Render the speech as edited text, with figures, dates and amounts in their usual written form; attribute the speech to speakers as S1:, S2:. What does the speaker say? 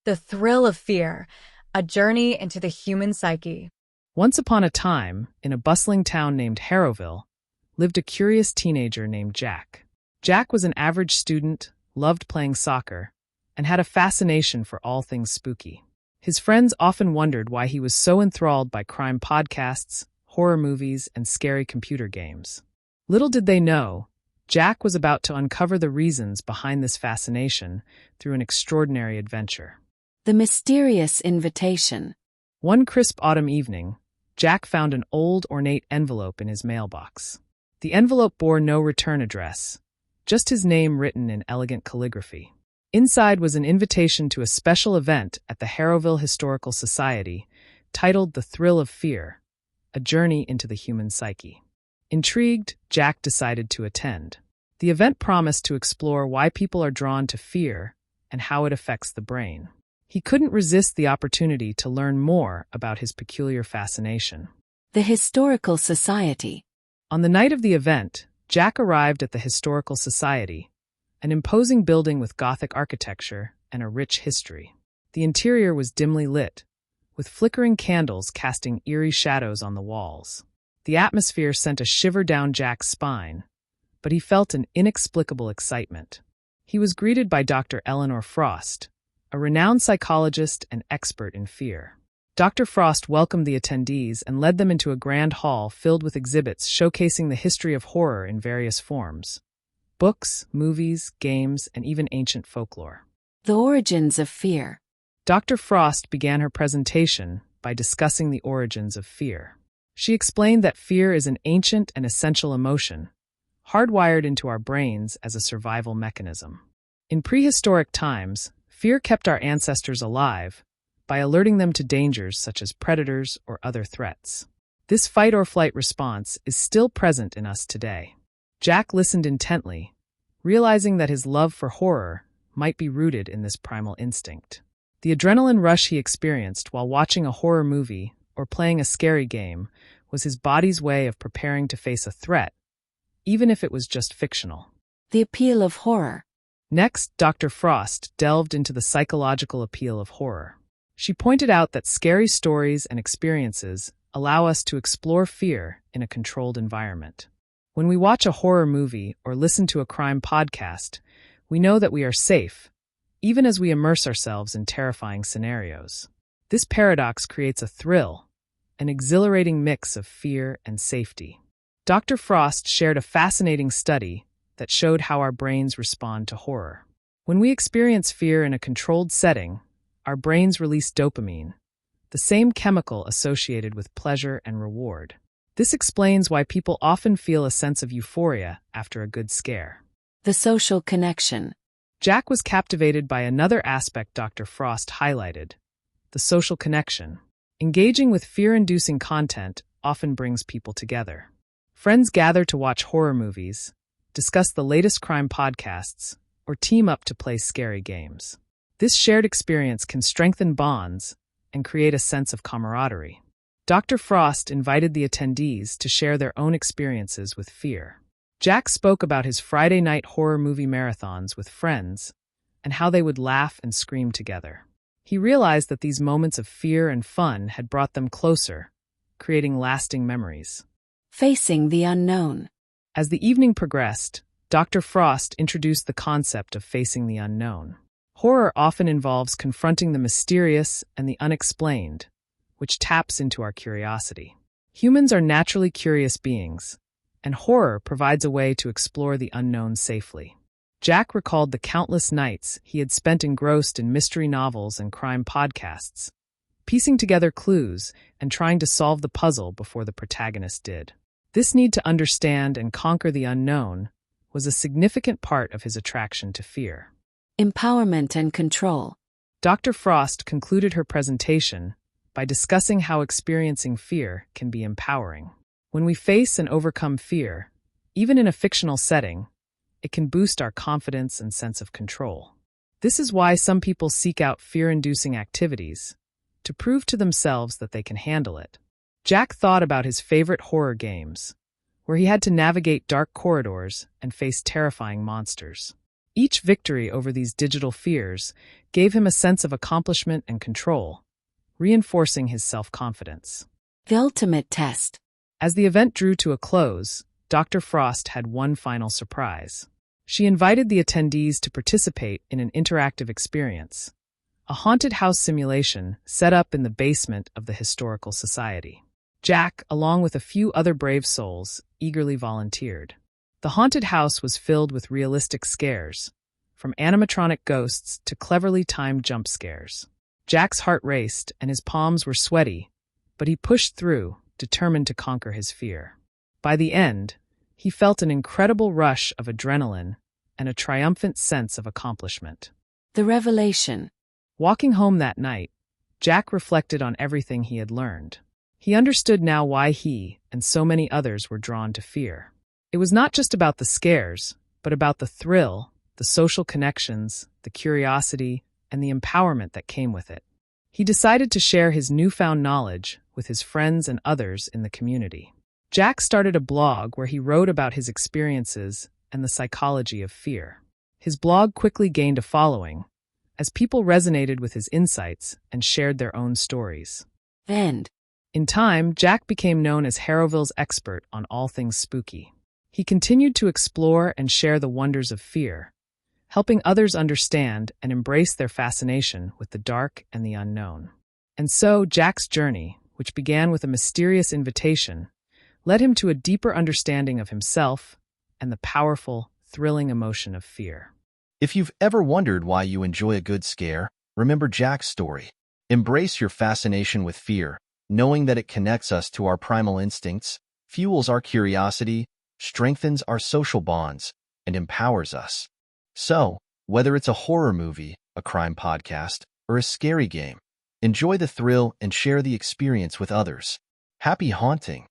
S1: The Thrill of Fear, a journey into the human psyche.
S2: Once upon a time, in a bustling town named Harrowville, lived a curious teenager named Jack. Jack was an average student, loved playing soccer, and had a fascination for all things spooky. His friends often wondered why he was so enthralled by crime podcasts, horror movies, and scary computer games. Little did they know, Jack was about to uncover the reasons behind this fascination through an extraordinary adventure.
S3: The mysterious invitation.
S2: One crisp autumn evening, Jack found an old, ornate envelope in his mailbox. The envelope bore no return address, just his name written in elegant calligraphy. Inside was an invitation to a special event at the Harrowville Historical Society, titled The Thrill of Fear, a journey into the human psyche. Intrigued, Jack decided to attend. The event promised to explore why people are drawn to fear and how it affects the brain. He couldn't resist the opportunity to learn more about his peculiar fascination.
S3: The Historical Society.
S2: On the night of the event, Jack arrived at the Historical Society, an imposing building with Gothic architecture and a rich history. The interior was dimly lit, with flickering candles casting eerie shadows on the walls. The atmosphere sent a shiver down Jack's spine, but he felt an inexplicable excitement. He was greeted by Dr. Eleanor Frost, a renowned psychologist and expert in fear. Dr. Frost welcomed the attendees and led them into a grand hall filled with exhibits showcasing the history of horror in various forms: books, movies, games, and even ancient folklore.
S3: The origins of fear.
S2: Dr. Frost began her presentation by discussing the origins of fear. She explained that fear is an ancient and essential emotion, hardwired into our brains as a survival mechanism. In prehistoric times, fear kept our ancestors alive by alerting them to dangers such as predators or other threats. This fight-or-flight response is still present in us today. Jack listened intently, realizing that his love for horror might be rooted in this primal instinct. The adrenaline rush he experienced while watching a horror movie or playing a scary game was his body's way of preparing to face a threat, even if it was just fictional.
S3: The appeal of horror.
S2: Next, Dr. Frost delved into the psychological appeal of horror. She pointed out that scary stories and experiences allow us to explore fear in a controlled environment. When we watch a horror movie or listen to a crime podcast, we know that we are safe, even as we immerse ourselves in terrifying scenarios. This paradox creates a thrill, an exhilarating mix of fear and safety. Dr. Frost shared a fascinating study that showed how our brains respond to horror. When we experience fear in a controlled setting, our brains release dopamine, the same chemical associated with pleasure and reward. This explains why people often feel a sense of euphoria after a good scare.
S3: The social connection.
S2: Jack was captivated by another aspect Dr. Frost highlighted: the social connection. Engaging with fear-inducing content often brings people together. Friends gather to watch horror movies, discuss the latest crime podcasts, or team up to play scary games. This shared experience can strengthen bonds and create a sense of camaraderie. Dr. Frost invited the attendees to share their own experiences with fear. Jack spoke about his Friday night horror movie marathons with friends and how they would laugh and scream together. He realized that these moments of fear and fun had brought them closer, creating lasting memories.
S3: Facing the unknown.
S2: As the evening progressed, Dr. Frost introduced the concept of facing the unknown. Horror often involves confronting the mysterious and the unexplained, which taps into our curiosity. Humans are naturally curious beings, and horror provides a way to explore the unknown safely. Jack recalled the countless nights he had spent engrossed in mystery novels and crime podcasts, piecing together clues and trying to solve the puzzle before the protagonist did. This need to understand and conquer the unknown was a significant part of his attraction to fear.
S3: Empowerment and control.
S2: Dr. Frost concluded her presentation by discussing how experiencing fear can be empowering. When we face and overcome fear, even in a fictional setting, it can boost our confidence and sense of control. This is why some people seek out fear-inducing activities, to prove to themselves that they can handle it. Jack thought about his favorite horror games, where he had to navigate dark corridors and face terrifying monsters. Each victory over these digital fears gave him a sense of accomplishment and control, reinforcing his self-confidence.
S3: The ultimate test.
S2: As the event drew to a close, Dr. Frost had one final surprise. She invited the attendees to participate in an interactive experience, a haunted house simulation set up in the basement of the Historical Society. Jack, along with a few other brave souls, eagerly volunteered. The haunted house was filled with realistic scares, from animatronic ghosts to cleverly timed jump scares. Jack's heart raced and his palms were sweaty, but he pushed through, determined to conquer his fear. By the end, he felt an incredible rush of adrenaline and a triumphant sense of accomplishment.
S3: The revelation.
S2: Walking home that night, Jack reflected on everything he had learned. He understood now why he and so many others were drawn to fear. It was not just about the scares, but about the thrill, the social connections, the curiosity, and the empowerment that came with it. He decided to share his newfound knowledge with his friends and others in the community. Jack started a blog where he wrote about his experiences and the psychology of fear. His blog quickly gained a following, as people resonated with his insights and shared their own stories.
S3: End.
S2: In time, Jack became known as Harrowville's expert on all things spooky. He continued to explore and share the wonders of fear, helping others understand and embrace their fascination with the dark and the unknown. And so, Jack's journey, which began with a mysterious invitation, led him to a deeper understanding of himself and the powerful, thrilling emotion of fear.
S4: If you've ever wondered why you enjoy a good scare, remember Jack's story. Embrace your fascination with fear, knowing that it connects us to our primal instincts, fuels our curiosity, strengthens our social bonds, and empowers us. So, whether it's a horror movie, a crime podcast, or a scary game, enjoy the thrill and share the experience with others. Happy haunting!